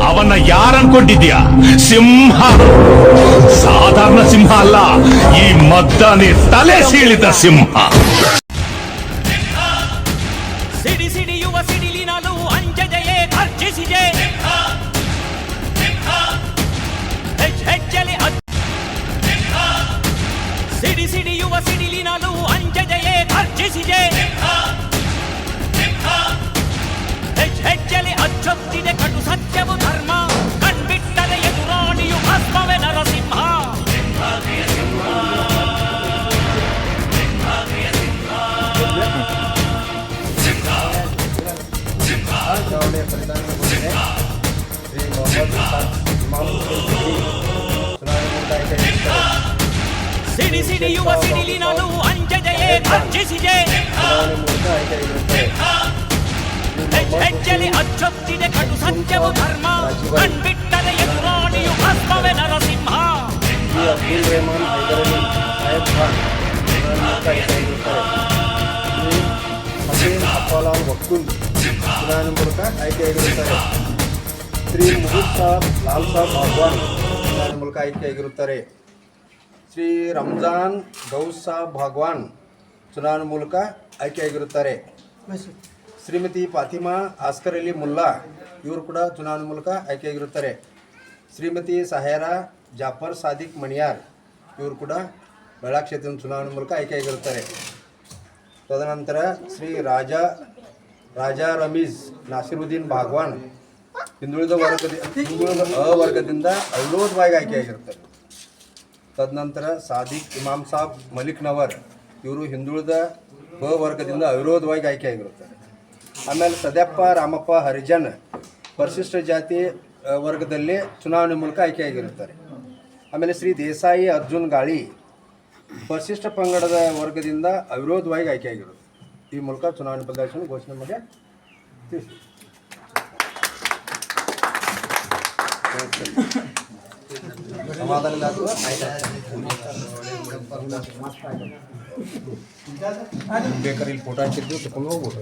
ಅವನ್ನ ಯಾರನ್ಕೊಂಡಿದ್ಯಾ? ಸಿಂಹ, ಸಾಧಾರಣ ಸಿಂಹ ಅಲ್ಲ, ಈ ಮದ್ದಾನೆ ತಲೆ ಸೀಳಿದ ಸಿಂಹ. ಸಿಡಿ ಸಿಡಿಯುವ ಸಿಡಿಲಿನಲು ಅಂಜದೆಯೇ ಗರ್ಜಿಸಿದೆ. ಹೆಜ್ಜೆಲಿ ಸಿಡಿ ಸಿಡಿಯುವ ಸಿಡಿಲಿನಲು ಅಂಜದೆಯೇ ಗರ್ಜಿಸಿದೆ. ಹೆಜ್ಜೆಲಿ ಅಚ್ಚೊತ್ತಿದೆ ಕಟು ಸತ್ಯವು ಧರ್ಮ. ಕಣ್ಬಿಟ್ಟರೆ ಎದುರಾಣಿಯು ಭಸ್ಮವೇ ನರಸಿಂಹ. ಸಿಡಿ ಸಿಡಿಯುವ ಸಿಡಿಲಿನಲು ಅಂಜದೆಯೇ ಗರ್ಜಿಸಿದೆ. ಹೆಜ್ಜೆಲಿ ಅಚ್ಚೊತ್ತಿದೆ ಕಟು ಸತ್ಯವು ಧರ್ಮ. ಕಣ್ಬಿಟ್ಟರೆ ಎದುರಾಣಿಯು ಭಸ್ಮವೇ ನರಸಿಂಹ. ಅಬ್ದುಲ್ ರೆಹಮಾನ್ ಹೈದರಲಿ ಸಾಹೇಬ್ ಖಾನ್ ಹಸೀನ್ ಅಪ್ಪಾಲಾಲ್ ವಕ್ಕೂಲ್ ಚುನಾವಣೆ ಮೂಲಕ ಆಯ್ಕೆಯಾಗಿರುತ್ತಾರೆ. ಶ್ರೀ ಮುಗುದ್ ಸಾಬ್ ಲಾಲ್ ಸಾಬ್ ಭಾಗ್ವಾನ್ ಚುನಾವಣೆ ಮೂಲಕ ಆಯ್ಕೆಯಾಗಿರುತ್ತಾರೆ. ಶ್ರೀ ರಂಜಾನ್ ಗೌಸ್ ಸಾಬ್ ಭಾಗ್ವಾನ್ ಚುನಾವಣೆ ಮೂಲಕ ಆಯ್ಕೆಯಾಗಿರುತ್ತಾರೆ. ಶ್ರೀಮತಿ ಫಾತಿಮಾ ಆಸ್ಕರ್ ಅಲಿ ಮುಲ್ಲಾ ಇವರು ಕೂಡ ಚುನಾವಣೆ ಮೂಲಕ ಆಯ್ಕೆಯಾಗಿರುತ್ತಾರೆ. ಶ್ರೀಮತಿ ಸಹೇರಾ ಜಾಫರ್ ಸಾದಿಕ್ ಮಣಿಯಾರ್ ಇವರು ಕೂಡ ಬೆಳಾ ಕ್ಷೇತ್ರದ ಚುನಾವಣೆ ಮೂಲಕ ಆಯ್ಕೆಯಾಗಿರುತ್ತಾರೆ. ತದನಂತರ ಶ್ರೀ ರಾಜಾ ರಮೀಜ್ ನಾಸಿರುದ್ದೀನ್ ಭಾಗ್ವಾನ್ ಹಿಂದುಳಿದ ವರ್ಗದಿಂದ ಅವಿರೋಧವಾಗಿ ಆಯ್ಕೆಯಾಗಿರುತ್ತಾರೆ. ತದನಂತರ ಸಾದಿಕ್ ಇಮಾಮ್ ಸಾಬ್ ಮಲಿಕ್ ನವರ್ ಇವರು ಹಿಂದುಳಿದ ವರ್ಗದಿಂದ ಅವಿರೋಧವಾಗಿ ಆಯ್ಕೆಯಾಗಿರುತ್ತಾರೆ. ಆಮೇಲೆ ಸದ್ಯಪ್ಪ ರಾಮಪ್ಪ ಹರಿಜನ್ ಪರಿಶಿಷ್ಟ ಜಾತಿ ವರ್ಗದಲ್ಲಿ ಚುನಾವಣೆ ಮೂಲಕ ಆಯ್ಕೆಯಾಗಿರುತ್ತಾರೆ. ಆಮೇಲೆ ಶ್ರೀ ದೇಸಾಯಿ ಅರ್ಜುನ್ ಗಾಳಿ ಪರಿಶಿಷ್ಟ ಪಂಗಡದ ವರ್ಗದಿಂದ ಅವಿರೋಧವಾಗಿ ಆಯ್ಕೆಯಾಗಿರುತ್ತದೆ. ಈ ಮೂಲಕ ಚುನಾವಣೆ ಫಲಿತಾಂಶವನ್ನು ಘೋಷಣೆ ಮಾಡಿ ತಿಳಿಸಿ. ಸಮಾಧಾನ ಬೇಕಾದ್ರೆ ಇಲ್ಲಿ ಫೋಟೋ ಹಾಕಿದ್ದು ತಗೊಂಡು ಹೋಗ್ಬೋದು.